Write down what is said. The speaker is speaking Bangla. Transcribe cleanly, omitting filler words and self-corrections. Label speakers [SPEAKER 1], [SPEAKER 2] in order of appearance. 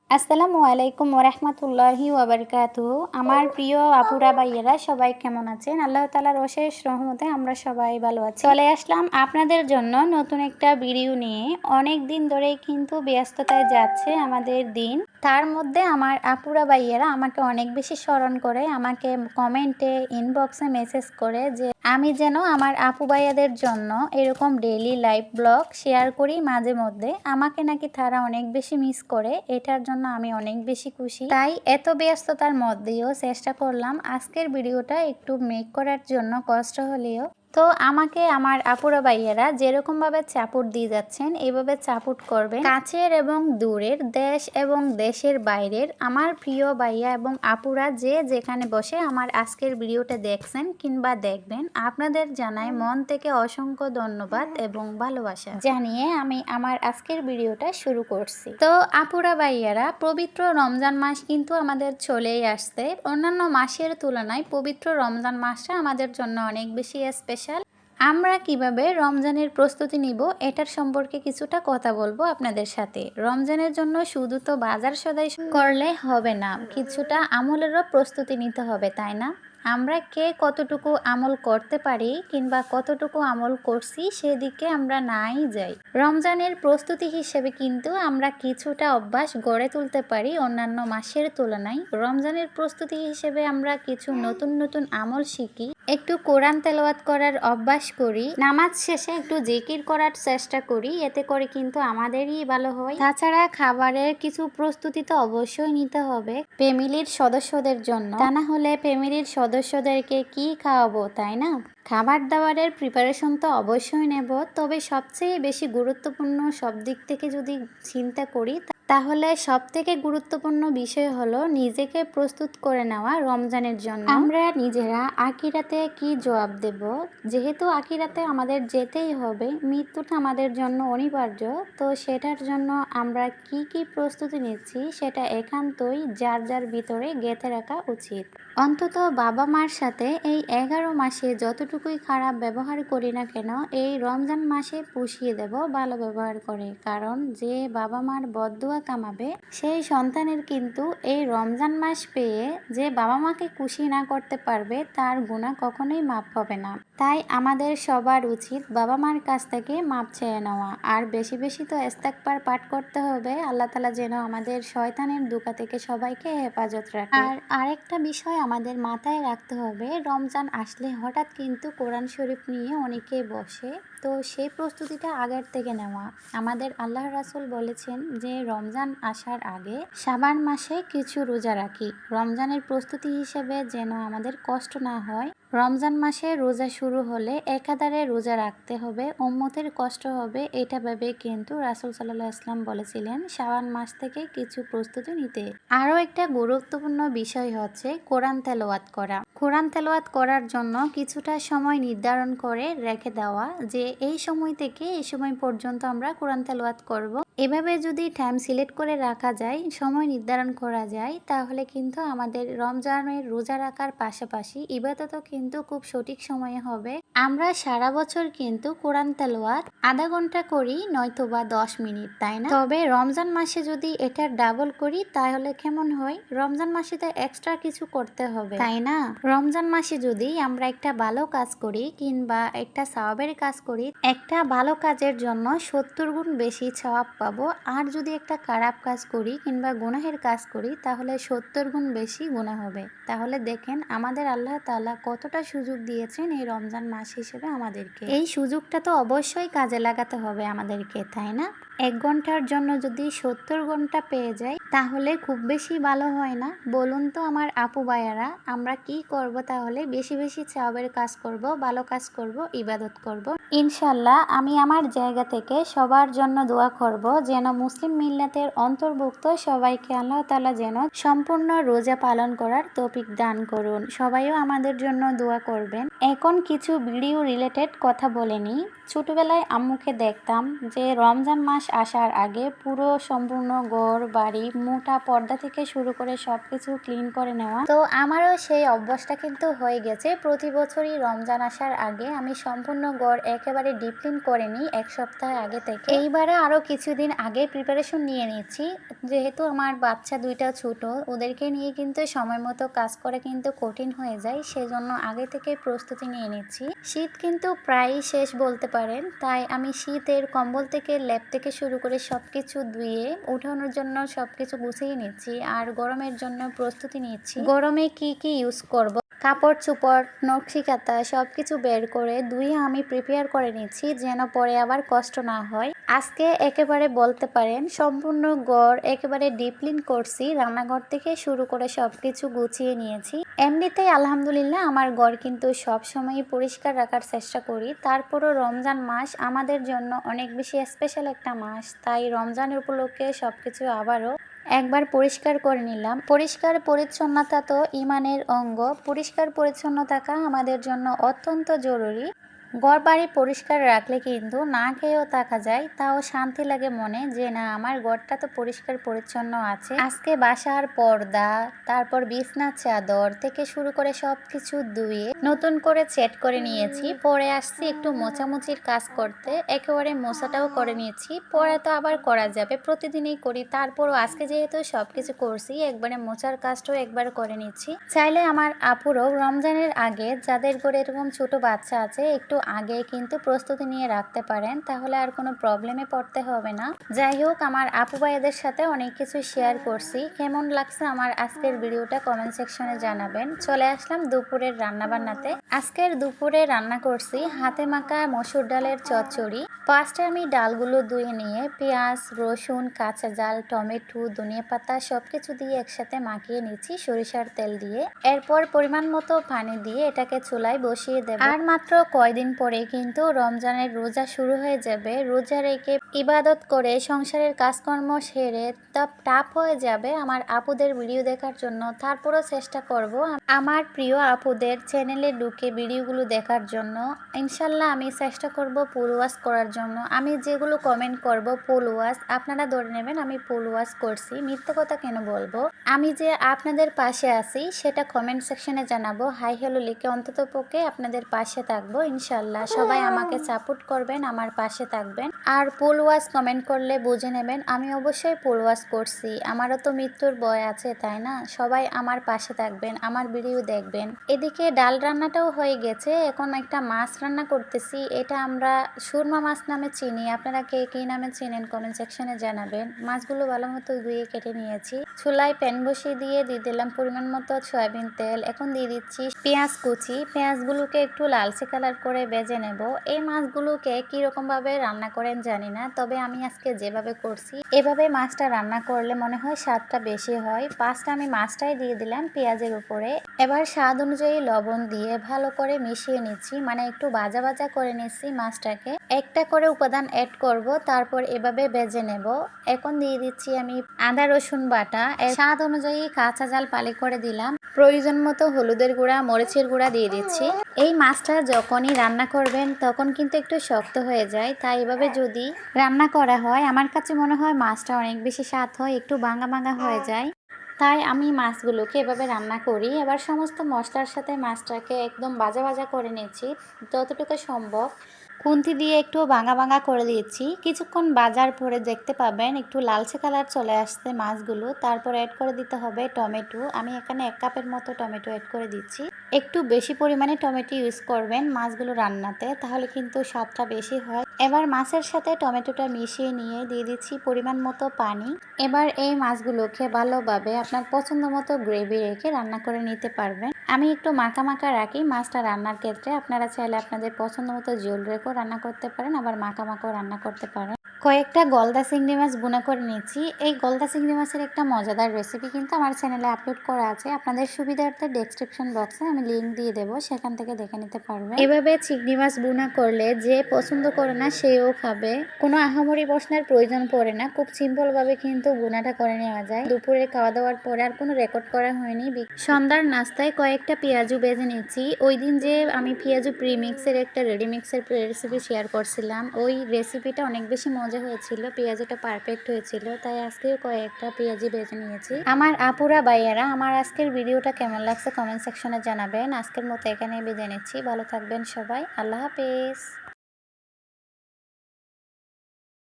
[SPEAKER 1] আসসালামু আলাইকুম ওরহমতুল্লাহি ওয়াবারকাতুহু। আমার প্রিয় আপুরা ভাইয়েরা সবাই কেমন আছেন? আল্লাহ তাআলার অশেষ রহমতে আমরা সবাই ভালো আছি। চলে আসলাম আপনাদের জন্য নতুন একটা ভিডিও নিয়ে। অনেক দিন ধরেই কিন্তু ব্যস্ততায় যাচ্ছে আমাদের দিন। তার মধ্যে আমার আপুরা ভাইয়েরা আমাকে অনেক বেশি স্মরণ করে, আমাকে কমেন্টে ইনবক্সে মেসেজ করে যে আমি যেন আমার আপু ভাইয়াদের জন্য এরকম ডেইলি লাইভ ব্লগ শেয়ার করি মাঝে মধ্যে। আমাকে নাকি তারা অনেক বেশি মিস করে, এটার জন্য আমি অনেক বেশি খুশি। তাই এত ব্যস্ততার মধ্যেও চেষ্টা করলাম আজকের ভিডিওটা একটু মেক করার জন্য, কষ্ট হলেও। তো আমাকে আমার আপুরা ভাইয়েরা যেরকমভাবে সাপোর্ট দিয়ে যাচ্ছেন এইভাবে সাপোর্ট করবেন। কাছের এবং দূরের, দেশ এবং দেশের বাইরের আমার প্রিয় ভাইয়া এবং আপুরা যে যেখানে বসে আমার আজকের ভিডিওটা দেখছেন কিংবা দেখবেন, আপনাদের জানাই মন থেকে অসংখ্য ধন্যবাদ এবং ভালোবাসা জানিয়ে আমি আমার আজকের ভিডিওটা শুরু করছি। তো আপুরা ভাইয়ারা, পবিত্র রমজান মাস কিন্তু আমাদের চলেই আসছে। অন্যান্য মাসের তুলনায় পবিত্র রমজান মাসটা আমাদের জন্য অনেক বেশি স্পেশাল। আমরা কিভাবে রমজানের প্রস্তুতি নিব এটার সম্পর্কে কিছুটা কথা বলবো আপনাদের সাথে। রমজানের জন্য শুধু তো বাজার সদাই করলে হবে না, কিছুটা আমলেরও প্রস্তুতি নিতে হবে, তাই না? আমরা কে কতটুকু আমল করতে পারি কিংবা কতটুকু আমল করছি সেদিকে আমরা নাই যাই। রমজানের প্রস্তুতি হিসেবে কিন্তু আমরা কিছুটা অভ্যাস গড়ে তুলতে পারি অন্যান্য মাসের তুলনায়। রমজানের প্রস্তুতি হিসেবে আমরা কিছু নতুন নতুন আমল শিখি, একটু কোরআন তেলাওয়াত করার অভ্যাস করি, নামাজ শেষে একটু জিকির করার চেষ্টা করি, এতে করে কিন্তু আমাদেরই ভালো হয়। তাছাড়া খাবারের কিছু প্রস্তুতি তো অবশ্যই নিতে হবে ফ্যামিলির সদস্যদের জন্য, তা না হলে ফ্যামিলির সদস্যদেরকে কি খাওয়াবো, তাই না? খাবার দাবারের প্রিপারেশন তো অবশ্যই নেব, তবে সবচেয়ে বেশি গুরুত্বপূর্ণ সব দিক থেকে যদি চিন্তা করি তাহলে সব থেকে গুরুত্বপূর্ণ বিষয় হলো নিজেকে প্রস্তুত করে নেওয়া রমজানের জন্য। আমরা নিজেরা আখিরাতে কি জবাব দেব? যেহেতু আখিরাতে আমাদের যেতেই হবে, মৃত্যুটা আমাদের জন্য অনিবার্য, তো সেটার জন্য আমরা কি কি প্রস্তুতি নিচ্ছি সেটা একান্তই যার যার ভিতরে গেঁথে রাখা উচিত। অন্তত বাবা মার সাথে এই 11 মাসে যতটুকুই খারাপ ব্যবহার করি না কেন, এই রমজান মাসে পুষিয়ে দেব ভালো ব্যবহার করে। কারণ যে বাবা মার বদদুয়া কামাবে সেই সন্তানের কিন্তু এই রমজান মাস পেয়ে যে বাবা মাকে খুশি না করতে পারবে তার গুনাহ কখনোই মাপ হবে না। তাই আমাদের সবার উচিত বাবা মার কাছ থেকে মাপ চেয়ে নেওয়া, আর বেশি বেশি তো ইস্তেগফার পাঠ করতে হবে, আল্লাহ তাআলা যেন আমাদের শয়তানের ধোঁকা থেকে সবাইকে হেফাজত রাখে। আর আরেকটা বিষয় আমাদের মাথায় রাখতে হবে, রমজান আসলে হঠাৎ কিন্তু কোরআন শরীফ নিয়ে অনেকে বসে, তো সেই প্রস্তুতিটা আগের থেকে নেওয়া। আমাদের আল্লাহ রাসূল বলেছেন যে রমজান আসার আগে শাবান মাসে কিছু রোজা রাখি, রমজানের প্রস্তুতি হিসেবে যেন আমাদের কষ্ট না হয়। রমজান মাসে রোজা শুরু হলে একাধারে রোজা রাখতে হবে, উম্মতের কষ্ট হবে, এটা ভেবে কিন্তু রাসূল সাল্লাল্লাহু আলাইহি ওয়াসাল্লাম বলেছিলেন শাবান মাস থেকে কিছু প্রস্তুতি নিতে। আরও একটা গুরুত্বপূর্ণ বিষয় হচ্ছে কোরআন তেলাওয়াত করা। কোরআন তেলাওয়াত করার জন্য কিছুটা সময় নির্ধারণ করে রেখে দেওয়া, যে এই সময় থেকে এই সময় পর্যন্ত আমরা কোরআন তেলাওয়াত করব। এভাবে যদি টাইম সিলেক্ট করে রাখা যায়, সময় নির্ধারণ করা যায়, তাহলে কিন্তু আমাদের রমজানের রোজা রাখার পাশাপাশি ইবাদতও কিন্তু খুব সঠিক সময়ে হবে। আমরা সারা বছর কিন্তু কোরআন তেলাওয়াত আধা ঘন্টা করি, নয়তোবা 10 মিনিট, তাই না? তবে রমজান মাসে যদি এটা ডাবল করি তাহলে কেমন হয়? রমজান মাসে তো এক্সট্রা কিছু করতে হবে, তাই না? রমজান মাসে যদি আমরা একটা ভালো কাজ করি কিংবা একটা সওয়াবের কাজ করি, একটা ভালো কাজের জন্য 70 গুণ বেশি সওয়াব পাবো, আর যদি একটা খারাপ কাজ করি কিংবা গুনাহের কাজ করি তাহলে 70 গুণ বেশি গুনাহ হবে। তাহলে দেখেন আমাদের আল্লাহ তাআলা কতটা সুযোগ দিয়েছেন এই রমজান মাস হিসেবে আমাদেরকে। এই সুযোগটা তো অবশ্যই কাজে লাগাতে হবে আমাদেরকে, তাই না? 1 ঘন্টার জন্য যদি 70 ঘন্টা পেয়ে যাই তাহলে খুব বেশি ভালো হয় না? বলুন তো আমার আপু ভাইয়ারা, আমরা কি করব তাহলে? বেশি বেশি সওয়াবের কাজ করব, ভালো কাজ করব, ইবাদত করব। ইনশাল্লাহ আমি আমার জায়গা থেকে সবার জন্য দোয়া করব যেন মুসলিম মিল্লাতের অন্তর্ভুক্ত সবাইকে আল্লাহ তাআলা যেন সম্পূর্ণ রোজা পালন করার তৌফিক দান করুন। সবাইও আমাদের জন্য দোয়া করবেন। এখন কিছু ভিডিও রিলেটেড কথা বলে নিই। ছোটবেলায় আম্মুকে দেখতাম যে রমজান মাস আসার আগে পুরো সম্পূর্ণ ঘর বাড়ি মোটা পর্দা থেকে শুরু করে সবকিছু ক্লিন করে নেওয়া। তো আমারও সেই অভ্যাসটা কিন্তু হয়ে গেছে। প্রতি বছরই রমজান আসার আগে আমি সম্পূর্ণ ঘর একেবারে ডিপ ক্লিন করে নিই 1 সপ্তাহ আগে থেকে। এইবারে আরও কিছুদিন আগে প্রিপারেশন নিয়ে নিচ্ছি, যেহেতু আমার বাচ্চা দুইটা ছোট, ওদেরকে নিয়ে কিন্তু সময় মতো কাজ করা কিন্তু কঠিন হয়ে যায়, সেজন্য আগে থেকে প্রস্তুতি নিয়ে নিচ্ছি। শীত কিন্তু প্রায় শেষ বলতে পারেন, তাই আমি শীতের কম্বল থেকে লেপ থেকে শুরু করে সবকিছু ধুয়ে উঠানোর জন্য সবকিছু গুছিয়ে নিচ্ছি, আর গরমের জন্য প্রস্তুতি নিচ্ছি। গরমে কি কি ইউজ করব, কাপড় চোপড় নকশি কাঁথা সবকিছু বের করে ধুয়ে আমি প্রিপেয়ার করে নিচ্ছি, যেন পরে আবার কষ্ট না হয়। আজকে একেবারে বলতে পারেন সম্পূর্ণ ঘর একেবারে ডিপ ক্লিন করছি, রান্নাঘর থেকে শুরু করে সবকিছু গুছিয়ে নিয়েছি। এমনিতেই আলহামদুলিল্লাহ আমার ঘর কিন্তু সব সময় পরিষ্কার রাখার চেষ্টা করি। তারপরও রমজান মাস আমাদের জন্য অনেক বেশি স্পেশাল একটা মাস, তাই রমজানের উপলক্ষে সবকিছু আবারও একবার পরিষ্কার করে নিলাম। পরিষ্কার পরিচ্ছন্নতা তো ইমানের অঙ্গ, পরিষ্কার পরিচ্ছন্ন থাকা আমাদের জন্য অত্যন্ত জরুরি। ঘর বাড়ি পরিষ্কার রাখলে কিন্তু না খেয়েও থাকা যায়, তাও শান্তি লাগে মনে যে না আমার ঘরটা তো পরিষ্কার পরিচ্ছন্ন আছে। আজকে বাসার পর্দা, তারপর বিছনার চাদর থেকে শুরু করে সবকিছু ধুয়ে নতুন করে সেট করে নিয়েছি। পরে আসছি একটু মোছামুছির কাজ করতে, একেবারে মোছাটাও করে নিয়েছি। পরে তো আবার করা যাবে, প্রতিদিনই করি, তারপরও আজকে যেহেতু সবকিছু করছি একবারে মোছার কাজটাও একবার করে নিচ্ছি। চাইলে আমার আপুরও রমজানের আগে যাদের ঘরে এরকম ছোট বাচ্চা আছে একটু আগে কিন্তু প্রস্তুতি নিয়ে রাখতে পারেন, তাহলে আর কোনো প্রবলেমে পড়তে হবে না। যাই হোক, আমার আপু ভাইদের সাথে অনেক কিছু শেয়ার করছি। কেমন লাগছে আমার আজকের ভিডিওটা কমেন্ট সেকশনে জানাবেন। চলে আসলাম দুপুরের রান্না বান্নাতে। আজকের দুপুরে রান্না করছি হাতে মাখা মসুর ডালের চচ্চড়ি। ফার্স্টে আমি ডালগুলো ধুয়ে নিয়ে পেঁয়াজ রসুন কাঁচা জাল টমেটো ধনিয়া পাতা সবকিছু দিয়ে একসাথে মাখিয়ে নিচ্ছি সরিষার তেল দিয়ে। এরপর পরিমাণ মতো পানি দিয়ে এটাকে চুলায় বসিয়ে দেব। আর মাত্র কয়দিন পরে কিন্তু রমজানের রোজা শুরু হয়ে যাবে। রোজা রেখে ইবাদত করে সংসারের কাজকর্ম সেরে টাপ হয়ে যাবে আমার আপুদের ভিডিও দেখার জন্য। তারপরও চেষ্টা করব আমার প্রিয় আপুদের চ্যানেলে ঢুকে ভিডিওগুলো দেখার জন্য। ইনশাল্লাহ আমি চেষ্টা করব ফুল ওয়াশ করার জন্য। আমি যেগুলো কমেন্ট করব ফুল ওয়াশ, আপনারা ধরে নেবেন আমি ফুল ওয়াশ করছি, মিথ্যে কথা কেন বলবো। আমি যে আপনাদের পাশে আছি সেটা কমেন্ট সেকশনে জানাবো, হাই হ্যালো লিখে অন্ততপক্ষে আপনাদের পাশে থাকবো ইনশাল্লাহ। সবাই আমাকে সাপোর্ট করবেন, আমার পাশে থাকবেন। আর ফুল ওয়াশ কমেন্ট করলে বুঝে নেবেন আমি অবশ্যই ফুল ওয়াশ করছি। আমারও তো মৃত্যুর ভয় আছে, তাই না? সবাই আমার পাশে থাকবেন, আমার ভিডিও দেখবেন। এদিকে ডাল রান্নাটাও হয়ে গেছে, এখন একটা মাছ রান্না করতেছি। এটা আমরা সুরমা মাছ নামে চিনি, আপনারা কে কী নামে চেনেন কমেন্ট সেকশনে জানাবেন। মাছগুলো ভালো মতো ধুয়ে কেটে নিয়েছি। চুলায় প্যান বসিয়ে দিয়ে দিলাম পরিমাণ মতো সয়াবিন তেল। এখন দিয়ে দিচ্ছি পেঁয়াজ কুচি। পেঁয়াজগুলোকে একটু লালচে কালার করে ভেজে নেব। এই মাছগুলোকে কীরকম ভাবে রান্না করেন জানি না, তবে আমি আজকে যেভাবে করছি এভাবে মাছটা রান্না করলে মনে হয় স্বাদটা বেশি হয়। ফার্স্টে আমি মাছটাই দিয়ে দিলাম পেঁয়াজের উপরে। এবার স্বাদ অনুযায়ী লবণ দিয়ে ভালো করে মিশিয়ে নিচ্ছি, মানে একটু ভাজা ভাজা করে নিচ্ছি মাছটাকে। একটা করে উপাদান অ্যাড করব, তারপর এভাবে ভেজে নেব। এখন দিয়ে দিচ্ছি আমি আদা রসুন বাটা, স্বাদ অনুযায়ী কাঁচা জাল পালি করে দিলাম। প্রয়োজন মতো হলুদের গুঁড়া মরিচের গুঁড়া দিয়ে দিচ্ছি। এই মাছটা যখনই রান্না করবেন তখন কিন্তু একটু শক্ত হয়ে যায়, তাই এভাবে যদি রান্না করা হয় আমার কাছে মনে হয় মাছটা অনেক বেশি স্বাদ হয়, একটু ভাঙা ভাঙা হয়ে যায়। তাই আমি মাছগুলোকে এভাবে রান্না করি। এবার সমস্ত মশলার সাথে মাছটাকে একদম ভাজা ভাজা করে নিচ্ছি যতটুকু সম্ভব। খুন্তি দিয়ে একটু ভাঙা ভাঙা করে দিয়েছি। কিছুক্ষণ বাজার পরে দেখতে পাবেন একটু লালচে কালার চলে আসছে মাছগুলো। তারপর অ্যাড করে দিতে হবে টমেটো। আমি এখানে 1 কাপের মতো টমেটো অ্যাড করে দিচ্ছি। একটু বেশি পরিমাণে টমেটো ইউজ করবেন মাছগুলো রান্নাতে, তাহলে কিন্তু স্বাদটা বেশি হয়। এবার মাছের সাথে টমেটোটা মিশিয়ে নিয়ে দিয়ে দিচ্ছি পরিমাণ মতো পানি। এবার এই মাছগুলোকে ভালোভাবে আপনার পছন্দ মতো গ্রেভি রেখে রান্না করে নিতে পারবেন। আমি একটু মাখা মাখা রাখি মাছটা রান্নার ক্ষেত্রে, আপনারা চাইলে আপনাদের পছন্দ মতো ঝোল রেখেও রান্না করতে পারেন, আবার মাখা মাখাও রান্না করতে পারেন। কয়েকটা গলদা চিংড়ি মাছ ভুনা করে নিচ্ছি। এই গলদা চিংড়ি মাছের একটা মজাদার রেসিপি কিন্তু আমার চ্যানেলে আপলোড করা আছে, আপনাদের সুবিধার্থে ডেসক্রিপশন বক্সে আমি লিঙ্ক দিয়ে দেবো, সেখান থেকে দেখে নিতে পারবেন। এভাবে চিংড়ি মাছ ভুনা করলে যে পছন্দ করে না সেও খাবে, কোনো আহামরি বসনার প্রয়োজন পড়ে না, খুব সিম্পলভাবে কিন্তু ভুনাটা করে নেওয়া যায়। দুপুরে খাওয়া দাওয়ার পরে আর কোনো রেকর্ড করা হয়নি। সন্ধ্যার নাস্তায় কয়েকটা পেঁয়াজু বেজে নিচ্ছি। ওই দিন যে আমি পেঁয়াজু প্রিমিক্সের একটা রেডিমিক্সের রেসিপি শেয়ার করছিলাম, ওই রেসিপিটা অনেক বেশি মজা মজা হয়েছিল, পেঁয়াজিটা পারফেক্ট হয়েছিল, তাই আজকেও কয়েকটা পেঁয়াজি ভেজে নিয়েছি। আমার আপুরা ভাইয়ারা, আমার আজকের ভিডিওটা কেমন লাগছে কমেন্ট সেকশনে জানাবেন। আজকের মতো এখানেই বিদায় নিচ্ছি, ভালো থাকবেন সবাই, আল্লাহ হাফেজ।